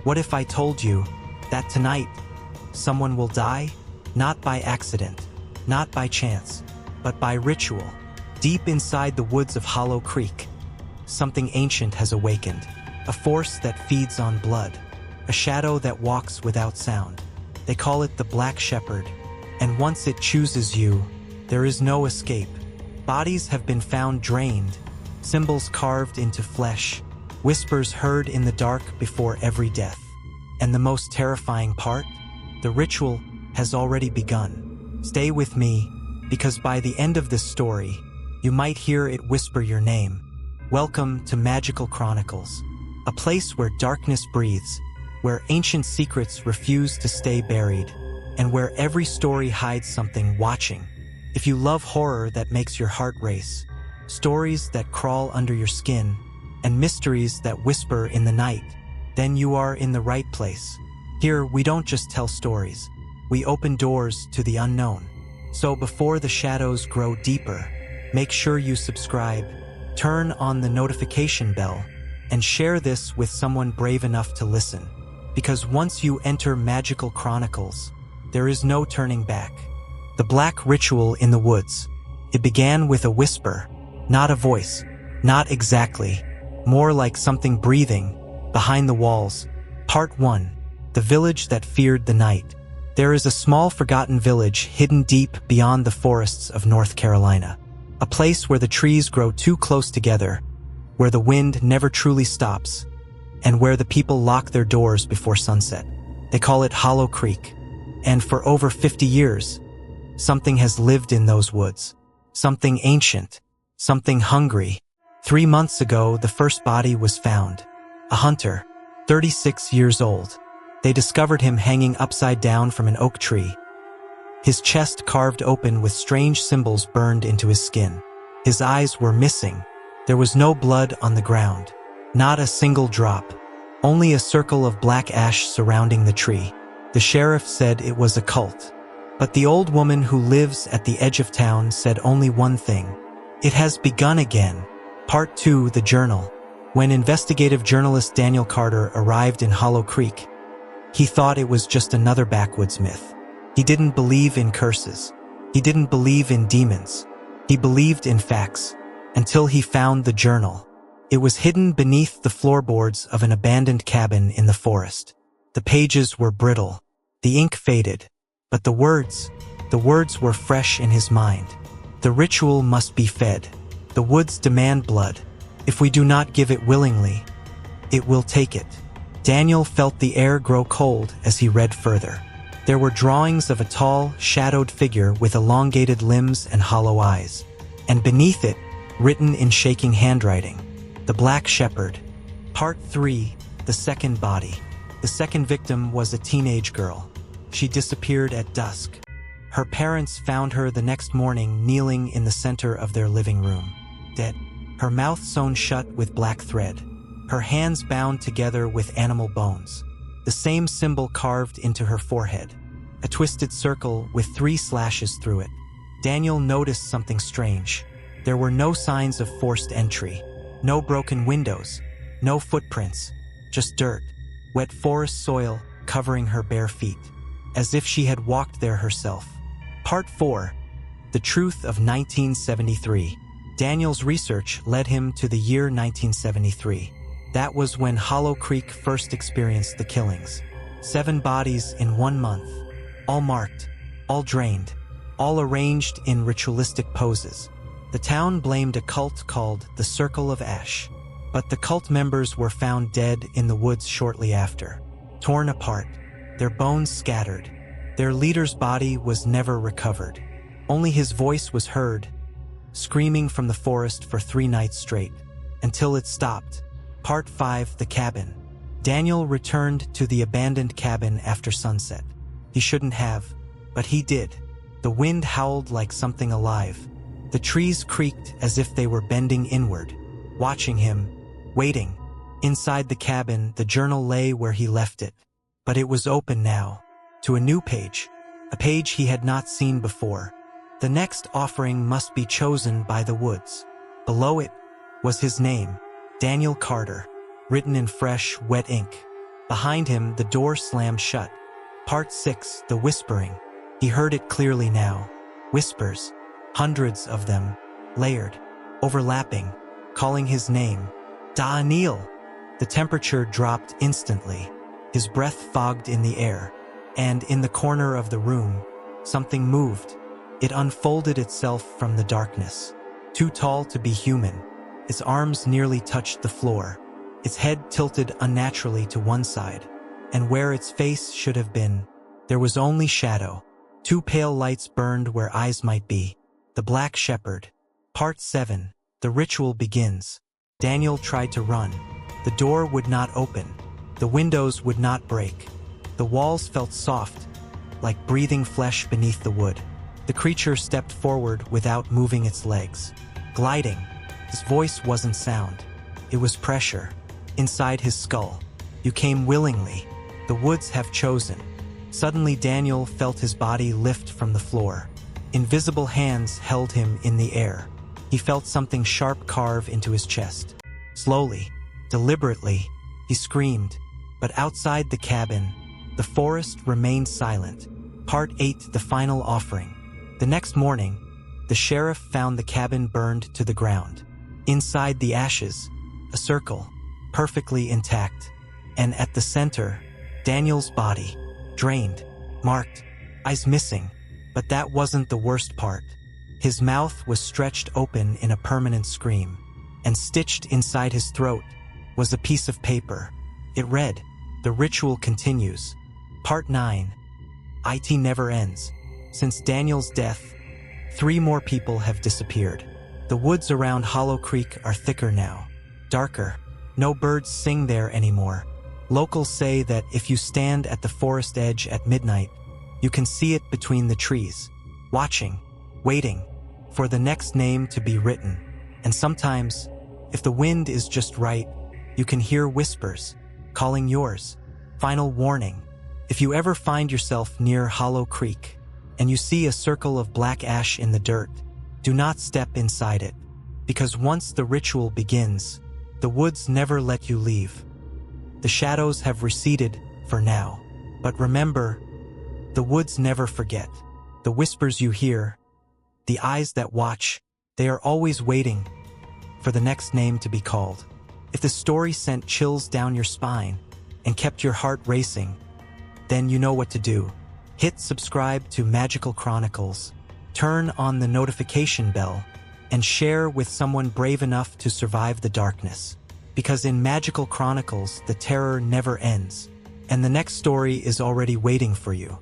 What if I told you that tonight someone will die? Not by accident, not by chance, but by ritual. Deep inside the woods of Hollow Creek, something ancient has awakened. A force that feeds on blood. A shadow that walks without sound. They call it the Black Shepherd, and once it chooses you, there is no escape. Bodies have been found drained, symbols carved into flesh, whispers heard in the dark before every death. And the most terrifying part? The ritual has already begun. Stay with me, because by the end of this story, you might hear it whisper your name. Welcome to Magical Chronicles, a place where darkness breathes, where ancient secrets refuse to stay buried, and where every story hides something watching. If you love horror that makes your heart race, stories that crawl under your skin, and mysteries that whisper in the night, then you are in the right place. Here, we don't just tell stories, we open doors to the unknown. So before the shadows grow deeper, make sure you subscribe, turn on the notification bell, and share this with someone brave enough to listen. Because once you enter Magical Chronicles, there is no turning back. The Black Ritual in the Woods. It began with a whisper, not a voice, not exactly, more like something breathing behind the walls. Part 1. The Village That Feared the Night. There is a small forgotten village hidden deep beyond the forests of North Carolina. A place where the trees grow too close together, where the wind never truly stops, and where the people lock their doors before sunset. They call it Hollow Creek. And for over 50 years, something has lived in those woods. Something ancient, something hungry. 3 months ago, the first body was found. A hunter, 36 years old. They discovered him hanging upside down from an oak tree. His chest carved open with strange symbols burned into his skin. His eyes were missing. There was no blood on the ground. Not a single drop. Only a circle of black ash surrounding the tree. The sheriff said it was a cult. But the old woman who lives at the edge of town said only one thing. It has begun again. Part 2, The Journal. When investigative journalist Daniel Carter arrived in Hollow Creek, he thought it was just another backwoods myth. He didn't believe in curses. He didn't believe in demons. He believed in facts, until he found the journal. It was hidden beneath the floorboards of an abandoned cabin in the forest. The pages were brittle. The ink faded. But the words were fresh in his mind. The ritual must be fed. The woods demand blood. If we do not give it willingly, it will take it. Daniel felt the air grow cold as he read further. There were drawings of a tall, shadowed figure with elongated limbs and hollow eyes. And beneath it, written in shaking handwriting, The Black Shepherd. Part 3, The Second Body. The second victim was a teenage girl. She disappeared at dusk. Her parents found her the next morning kneeling in the center of their living room, dead. Her mouth sewn shut with black thread. Her hands bound together with animal bones. The same symbol carved into her forehead. A twisted circle with 3 slashes through it. Daniel noticed something strange. There were no signs of forced entry. No broken windows. No footprints. Just dirt. Wet forest soil covering her bare feet. As if she had walked there herself. Part 4. The Truth of 1973. Daniel's research led him to the year 1973. That was when Hollow Creek first experienced the killings. 7 bodies in 1 month. All marked, all drained, all arranged in ritualistic poses. The town blamed a cult called the Circle of Ash. But the cult members were found dead in the woods shortly after. Torn apart, their bones scattered. Their leader's body was never recovered. Only his voice was heard, screaming from the forest for 3 nights straight, until it stopped. Part 5, The Cabin. Daniel returned to the abandoned cabin after sunset. He shouldn't have, but he did. The wind howled like something alive. The trees creaked as if they were bending inward, watching him, waiting. Inside the cabin, the journal lay where he left it. But it was open now, to a new page, a page he had not seen before. The next offering must be chosen by the woods. Below it was his name, Daniel Carter, written in fresh, wet ink. Behind him, the door slammed shut. Part 6, the whispering. He heard it clearly now. Whispers, hundreds of them, layered, overlapping, calling his name. Daniel! The temperature dropped instantly. His breath fogged in the air. And in the corner of the room, something moved. It unfolded itself from the darkness. Too tall to be human. Its arms nearly touched the floor. Its head tilted unnaturally to one side. And where its face should have been, there was only shadow. 2 pale lights burned where eyes might be. The Black Shepherd. Part 7. The ritual begins. Daniel tried to run. The door would not open. The windows would not break. The walls felt soft, like breathing flesh beneath the wood. The creature stepped forward without moving its legs. Gliding. His voice wasn't sound. It was pressure. Inside his skull. You came willingly. The woods have chosen. Suddenly Daniel felt his body lift from the floor. Invisible hands held him in the air. He felt something sharp carve into his chest. Slowly, deliberately, he screamed. But outside the cabin, the forest remained silent. Part 8, the final offering. The next morning, the sheriff found the cabin burned to the ground. Inside the ashes, a circle, perfectly intact. And at the center, Daniel's body, drained, marked, eyes missing. But that wasn't the worst part. His mouth was stretched open in a permanent scream, and stitched inside his throat was a piece of paper. It read, "The ritual continues." Part 9. It never ends. Since Daniel's death, 3 more people have disappeared. The woods around Hollow Creek are thicker now, darker. No birds sing there anymore. Locals say that if you stand at the forest edge at midnight, you can see it between the trees, watching, waiting for the next name to be written. And sometimes, if the wind is just right, you can hear whispers, calling yours. Final warning. If you ever find yourself near Hollow Creek, and you see a circle of black ash in the dirt, do not step inside it. Because once the ritual begins, the woods never let you leave. The shadows have receded for now. But remember, the woods never forget. The whispers you hear, the eyes that watch, they are always waiting for the next name to be called. If the story sent chills down your spine and kept your heart racing, then you know what to do. Hit subscribe to Magical Chronicles, turn on the notification bell, and share with someone brave enough to survive the darkness. Because in Magical Chronicles, the terror never ends, and the next story is already waiting for you.